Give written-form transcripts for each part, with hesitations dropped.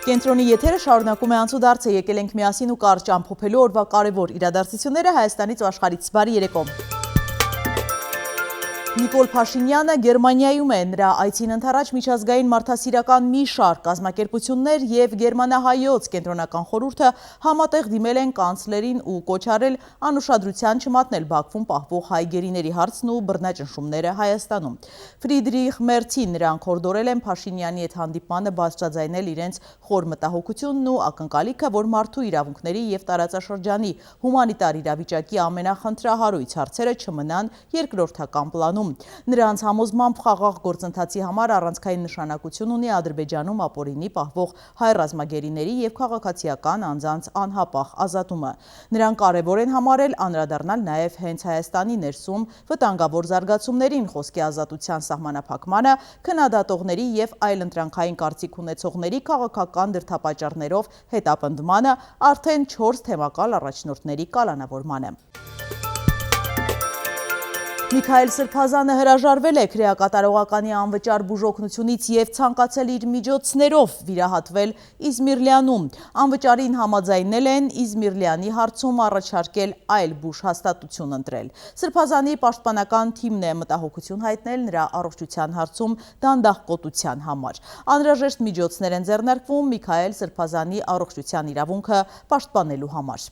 Կենտրոնի եթերը շարունակում է անցուդարձը, եկել ենք միասին ու կարճ ամփոփելու օրվա կարևոր իրադարձությունները Հայաստանից ու աշխարհից։ Բարի երեկո։ Նիկոլ Փաշինյանը Գերմանիայում է, նրա այցին ընդառաջ միջազգային մարդասիրական մի շարք կազմակերպություններ և գերմանահայոց կենտրոնական խորհուրդը համատեղ դիմել են կանցլերին ու կոչ արել անուշադրության չմատնել Բաքվում պահվող հայ գերիների հարցն ու բռնաճնշումները Հայաստանում։ Ֆրիդրիխ Մերցին նրանք հորդորել են Փաշինյանի հետ հանդիպմանը բարձրաձայնել իրենց խոր մտահոգությունն ու ակնկալիքը, որ մարդու իրավունքների և տարածաշրջանի հումանիտար իրավիճակի ամենախնդրահարույց հարցերը չմնան երկրորդական պլանում։ Նրանց համոզմամբ խաղաղ գործընթացի համար առանցքային նշանակություն ունի Ադրբեջանում ապօրինի պահվող հայ ռազմագերիների և քաղաքացիական անձանց անհապաղ ազատումը։ Նրանք կարևոր են համարել անդրադառնալ նաև հենց Հայաստանի ներսում վտանգավոր զարգացումներին, խոսքի ազատության սահմանափակմանը, քննադատողների և այլընտրանքային կարծիք ունեցողների քաղաքական դրդապատճառներով հետապնդմանը, արդեն 4 թեմակալ առաջնորդների կալանավորմանը։ Միքայել Սրբազանը հրաժարվել է քրեակատարողականի անվճար բուժօգնությունից և ցանկացել իր միջոցներով վիրահատվել Իզմիրլյանում։ Անվճարին համաձայնել են Իզմիրլյանի հարցում առաջարկել այլ բուժհաստատություն ընտրել։ Սրբազանի պաշտպանական թիմն է մտահոգություն հայտնել նրա առողջության հարցում դանդաղկոտության համար։ Անհրաժեշտ միջոցներ են ձեռնարկվում Միքայել Սրբազանի առողջության իրավունքը պաշտպանելու համար։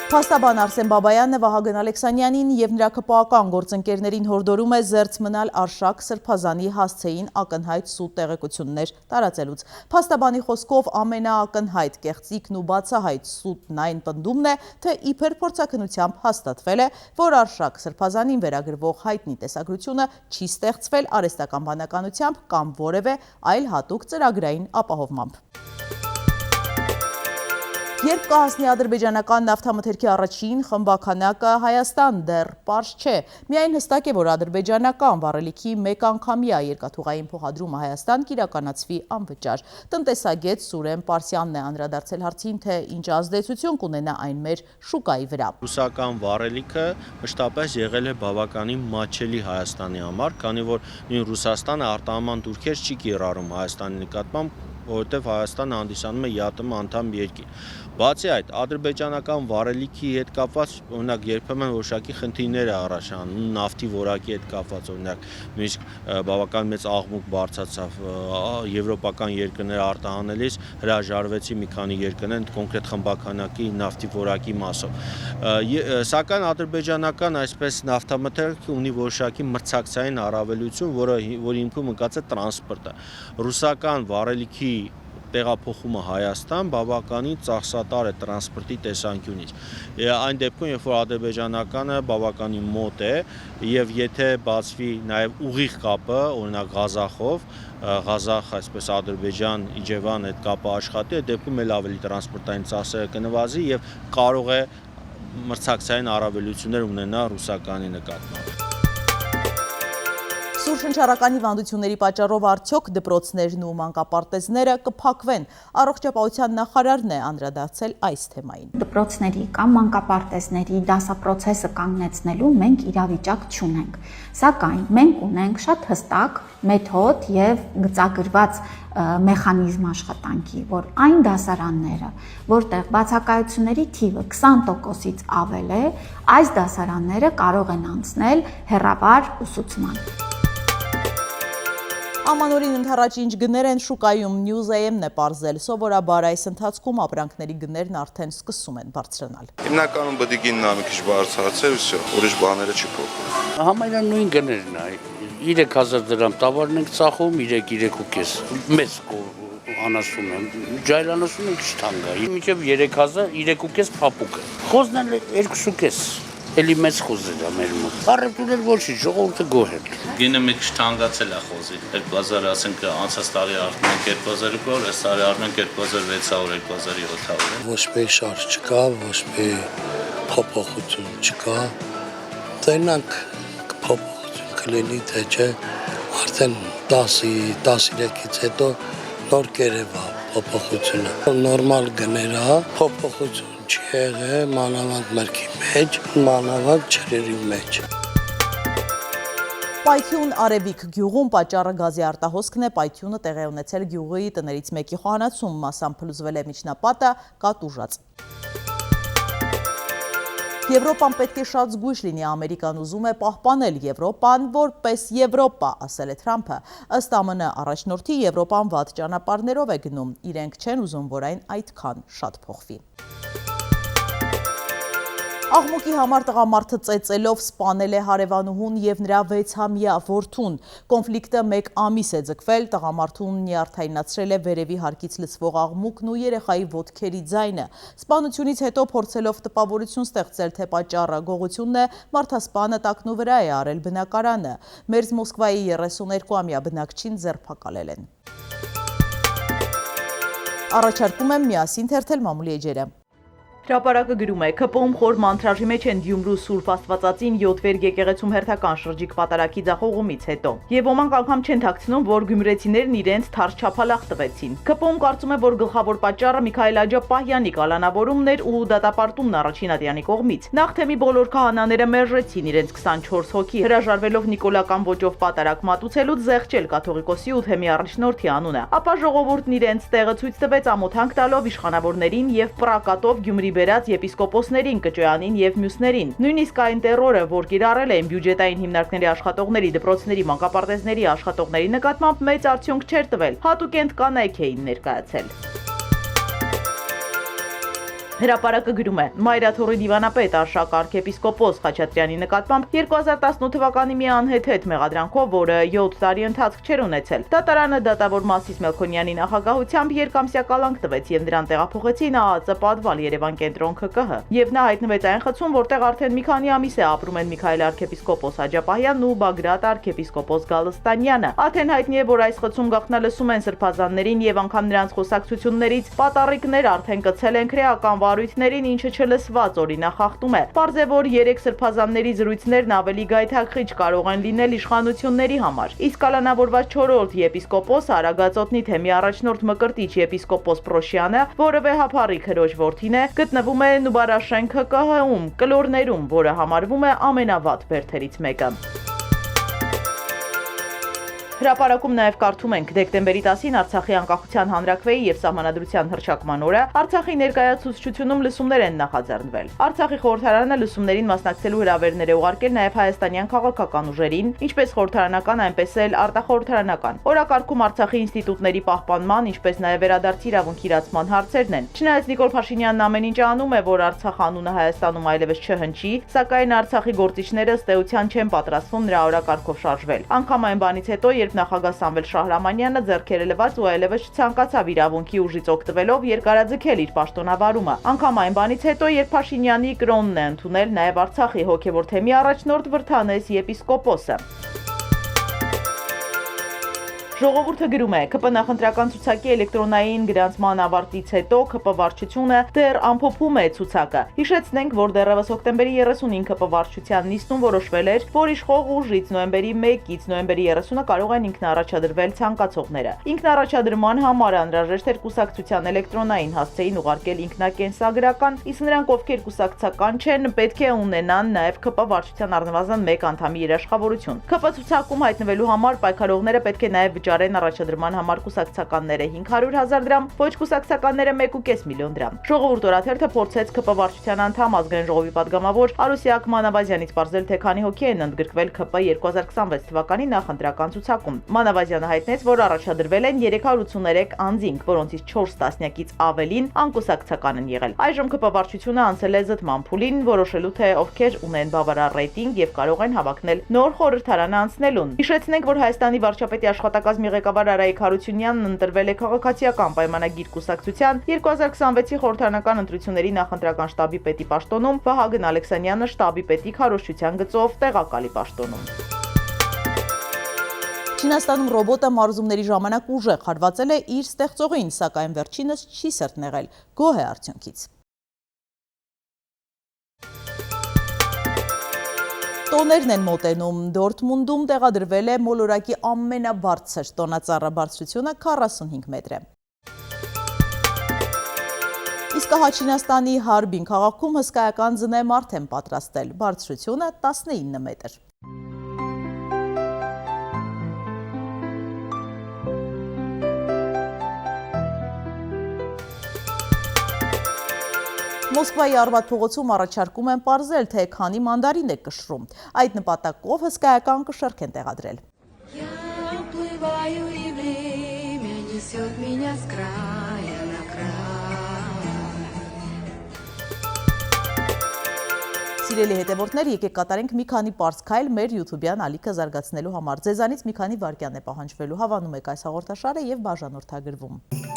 Փաստաբան Արսեն Բաբայանը Վահագն Ալեքսանյանին և նրա քպոական գործընկերներին հորդորում է զերծ մնալ Արշակ Սրբազանի հասցեին ակնհայտ սուտ տեղեկություններ տարածելուց։ Փաստաբանի խոսքով ամենաակնհայտ կեղծիքն ու բացահայտ սուտն այն պնդումն է, թե իբր փորձաքննությամբ հաստատվել է, որ Արշակ Սրբազանին վերագրվող հայտնի տեսագրությունը չի ստեղծվել արհեստական բանականությամբ կամ որևէ այլ հատուկ ծրագրային ապահովմամբ։ Երբ կհասնի ադրբեջանական նավթամթերքի առաջին խմբաքանակը Հայաստան, դեռ պարզ չէ։ Միայն հստակ է, որ ադրբեջանական վառելիքի մեկ անգամյա երկաթուղային փոխադրումը Հայաստան կիրականացվի անվճար։ Տնտեսագետ Սուրեն Պարսյանն է անդրադարձել հարցին, թե ինչ ազդեցություն կունենա այն մեր շուկայի վրա։ Ռուսական վառելիքը մշտապես եղել է բավականին մատչելի Հայաստանի համար, քանի որ նույն Ռուսաստանը արտահանման դուրքեր չի կիրառում Հայաստանի նկատմամբ, որովհետև Հայաստանը հանդիսանում է ԵԱՏՄ անդամ երկիր։ Բացի այդ, ադրբեջանական վառելիքի հետ կապված օրինակ երբեմն որոշակի խնդիրներ է առաջանում, նավթի որակի հետ կապված օրինակ նույնիսկ բավական մեծ աղմուկ բարձրացավ եվրոպական երկրներ արտահանելիս հրաժարվեցի մի քանի երկրներ կոնկրետ խմբականակի նավթի որակի մասով։ Սակայն ադրբեջանական այսպես նավթամթերքը ունի որոշակի մրցակցային առավելություն, որի հիմքում ընկած է տրանսպորտը։ Ռուսական վառելիքի տեղափոխումը Հայաստան բավականին ծախսատար է տրանսպորտի տեսանկյունից։ Այն դեպքում, երբ որ ադրբեջանականը բավականին մոտ է եւ եթե բացվի նաեւ ուղիղ կապը, օրինակ Ղազախով, Ղազախ, այսպես Ադրբեջան, Իջևան այդ կապը աշխատի, այդ դեպքում էլ ավելի տրանսպորտային ծախսերը կնվազի եւ կարող է մրցակցային առավելություններ ունենա ռուսականի նկատմամբ։ Սուր շնչառական հիվանդությունների պատճառով արդյոք դպրոցներն ու մանկապարտեզները կփակվեն։ Առողջապահության նախարարն է անդրադարձել այս թեմային։ Դպրոցների կամ մանկապարտեզների դասապրոցեսը կանգնեցնելու մենք իրավիճակ չունենք։ Սակայն մենք ունենք շատ հստակ մեթոդ եւ գծագրված մեխանիզմ աշխատանքի, որ այն դասարանները, որտեղ բացակայությունների թիվը 20%-ից ավել է, այս դասարանները կարող են անցնել հեռավար ուսուցման։ Ամանորին ընդառաջ ինչ գներ են շուկայում, News AM-ն է պարզել, սովորաբար այս ընթացքում ապրանքների գներն արդեն սկսում են բարձրանալ։ Հիմնականում բդիկինն մի քիչ բարձրացել, всё, ուրիշ բաները չի փոխվում։ Համարյա նույն գներն է, 3000 դրամ տավարն ենք ծախում, 3-3.5, մեծ անասում եմ, ջայլանասում ենք չթանկ է, մինչև 3000, 3.5 փափուկ է, խոզն էլ 2.5 Էլի մեծ խոզեր է մեր մոտ։ Առևտուրներ ոչինչ, ժողովուրդը գոհ է։ Գինը մի քիչ թանկացել է խոզի։ 2000, ասենք անցած տարի առնում ենք 2200, այս տարի առնում ենք 2600, 2700։ Ոչ մի շարժ չկա, ոչ մի փոփոխություն չկա։ Տենանք փոփոխություն կլինի, թե չէ, արդեն 10-13-ից հետո նոր կերևա փոփոխությունը։ Նորմալ գներա, փոփոխություն չի եղել, մանավանդ մրգի մեջ, մանավանդ ջրերի մեջ։ Պայթյուն Արևիկ գյուղում պատճառը գազի արտահոսքն է, պայթյունը տեղի ունեցել գյուղի տներից մեկի խոհանոցում, մասամբ փլուզվել է միջնապատը, կա տուժած։ Եվրոպան պետք է շատ զգույշ լինի, Ամերիկան ուզում է պահպանել Եվրոպան, որպես Եվրոպա, ասել է Թրամփը։ Ըստ ԱՄՆ առաջնորդի Եվրոպան վատ ճանապարհներով է գնում, իրենք չեն ուզում, որ այն այդքան շատ փոխվի։ Աղմուկի համար տղամարդը ծեծելով սպանել է հարևանուհուն և նրա 6-ամյա որդուն։ Կոնֆլիկտը 1 ամիս է ձգվել, տղամարդուն նյարդայնացրել է վերևի հարկից լսվող աղմուկն ու երեխայի ոտքերի ձայնը։ Սպանությունից հետո փորձելով տպավորություն ստեղծել, թե պատճառը գողությունն է, մարդասպանը տակնու վրա է արել բնակարանը։ Մերձ Մոսկվայի 32-ամյա բնակչին ձերբակալել են։ Առաջարկում եմ միասին թերթել մամուլի էջերը։ Հրապարակը գրում է, ՔՊ-ում խոր մանրաժի մեջ են Գյումրու Սուրբ Աստվածածին 7 վեր եկեղեցում հերթական շրջիկ պատարագի ձախողումից հետո։ Եվ ոմանք անգամ չեն թաքցնում, որ գյումրեցիներն իրենց թարս չափալախ տվեցին։ ՔՊ-ում կարծում է, որ գլխավոր պատճառը Միքայել Աջապահյանի կալանավորումն էր ու դատապարտումն առաջին ատյանի կողմից։ Նախ թեմի բոլոր քահանաները մերժեցին իրենց 24 հոգի, հրաժարվելով նիկոլական ոճով պատարագ մատուցելուց զեղչել կաթողիկոսի ու թեմի առաջնորդի անունը։ Ապա ժողովուրդն իրենց տեղը ցույց տվեց ամոթանք տալով իշխանավորներին եւ պրակատով Գյումրի բերած եպիսկոպոսներին, Կճոյանին եւ մյուսներին։ Նույնիսկ այն տերորը, որ կիրառել էին բյուջետային հիմնարկների աշխատողների, դպրոցների, մանկապարտեզների աշխատողների նկատմամբ մեծ արդյունք չէր տվել։ Հատուկենտ կանայք էին ներկայացել։ Հրապարակը գրում է. Մայրաթորի դիվանապետ Արշակ arczepiskopos Խաչատրյանի նկատմամբ 2018 թվականի մի անհեթեթ մեղադրանքով, որը 7 տարի ընթացք չէր ունեցել։ Դատարանը դատավոր Մասիս Մելքոնյանի նախագահությամբ երկամսյա կալանք տվեց եւ նրան տեղափոխեցին ԱԱԾ պատվալ Երևան կենտրոն ՔԿՀ։ Եվ նա հայտնվեց այն խցում, որտեղ արդեն մի քանի ամիս է ապրում են Միքայել arczepiskopos Աջապահյանն ու Բագրատ arczepiskopos Գալստանյանը։ Արդեն հայտնի է, որ այս խցում գաղտնալսում են սրբազաններին եւ անգամ նրանց խոսակցություններից պատառիկներ արդեն կցել են քրեական վարույթներին, ինչը չլսված օրինախախտում է։ Պարզ է, որ 3 սրբազանների զրույցներն ավելի գայթակղիչ կարող են լինել իշխանությունների համար։ Իսկ կալանավորված 4-րդ եպիսկոպոս Արագածոտնի թեմի առաջնորդ Մկրտիչ եպիսկոպոս Պրոշյանը, որը վեհափառիկ հրոջ որդին է, գտնվում է Նուբարաշեն ՔԿՀ-ում, կլորներում, որը համարվում է ամենավատ բերդերից մեկը։ Հրապարակում նաև կարդում ենք դեկտեմբերի 10-ին Արցախի անկախության հանրաքվեի եւ սահմանադրության հռչակման օրը Արցախի ներկայացուցչությունում լսումներ են նախաձեռնվել։ Արցախի խորհրդարանը լսումներին մասնակցելու հրավերներ է ուղարկել նաև հայաստանյան քաղաքական ուժերին, ինչպես խորհրդարանական, այնպես էլ արտախորհրդարանական։ Օրակարգում Արցախի ինստիտուտների պահպանման, ինչպես նաև վերադարձի իրավունքի իրացման հարցերն են։ Չնայած Նիկոլ Փաշինյանն ամեն ինչ անում է, որ Արցախ անունը Հայաստանում այլևս չհնչի, սակայն Արցախի գործիչները ըստ էության չեն պատրաստվում նրա օրակարգով շարժվել։ Անկամ այն բանից հետո, երբ նախագահ Սամվել Շահրամանյանը ձեռքերը լված ու այլևս չցանկացավ իրավունքի ուժից օգտվելով երկարաձգել իր պաշտոնավարումը։ Անկամ այն բանից հետո, երբ Փաշինյանի կրոնն է ընդունել նաև Արցախի հոգևոր թեմի առաջնորդ Վրթանես եպիսկոպոսը։ Ժողովուրդը գրում է. ՔՊ նախընտրական ցուցակի էլեկտրոնային գրանցման ավարտից հետո ՔՊ վարչությունը դեռ ամփոփում է ցուցակը։ Հիշեցնենք, որ դեռևս հոկտեմբերի 30-ին ՔՊ վարչության նիստում որոշվել էր, որ իշխող ուժից նոյեմբերի 1-ից նոյեմբերի 30-ը կարող են ինքնաառաջադրվել ցանկացողները։ Ինքնաառաջադրման համար անհրաժեշտ էր կուսակցության էլեկտրոնային հասցեին ուղարկել ինքնակենսագրական, իսկ նրանք, ովքեր կուսակցական չեն, պետք է ունենան նաև ՔՊ վարչության առնվազն 1 անդամի երաշխավորություն։ ՔՊ ցուցակում հայտնվելու համար պայքարողները պետք է նաև վճարեն առաջադրման համար կուսակցականները 500,000 դրամ, ոչ կուսակցականները 1.5 միլիոն դրամ։ Ժողովուրդ օրաթերթը փորձեց ՔՊ վարչության անդամ ազգային ժողովի падգամավոր Արուսյակ Մանավազյանից պարզել, թե քանի հոգի են ընդգրկվել ՔՊ 2026 թվականի նախընտրական ցուցակում։ Մանավազյանը հայտնեց, որ առաջադրվել են 383 անձինք, որոնցից 4 տասնյակից ավելին անկուսակցական են եղել։ Այժմ ՔՊ վարչությունը անցել է զտման փուլին, որոշելու թե ովքեր ունեն բավարար ռեյտինգ եւ կարող են հավակնել նոր խորհրդարան անցնելուն։ Հիշեցնենք, որ Հայաստանի վարչապետի աշխատակազմի ղեկավար Արայիկ Հարությունյանն ընտրվել է քաղաքացիական պայմանագիր կուսակցության 2026-ի խորհրդարանական ընտրությունների նախընտրական շտաբի պետի պաշտոնում, Վահագն Ալեքսանյանը շտաբի պետի քարոզչության գծով տեղակալի պաշտոնում։ Չինաստանում ռոբոտը մարզումների ժամանակ ուժեղ հարվածել է իր ստեղծողին, սակայն վերջինս չի սրտնեղել, գոհ է արդյունքից։ Տոներն են մոտենում, Դորթմունդում տեղադրվել է մոլորակի ամենաբարձր տոնածառը, բարձրությունը 45 մետր է։ Իսկ Չինաստանի Հարբին քաղաքում հսկայական ձնե մարդ են պատրաստել, բարձրությունը 19 մետր։ Մոսկվայի Արբաթ փողոցում առաջարկում են պարզել, թե քանի մանդարին է կշռում։ Այդ նպատակով հսկայական կշեռք են տեղադրել։ Սիրելի հետևորդներ, եկեք կատարենք մի քանի պարզ քայլ մեր YouTube-յան ալիքը զարգացնելու համար։ Ձեզանից մի քանի վայրկյան է պահանջվելու, հավանում եք այս հաղորդաշարը եւ բաժանորդագրվում։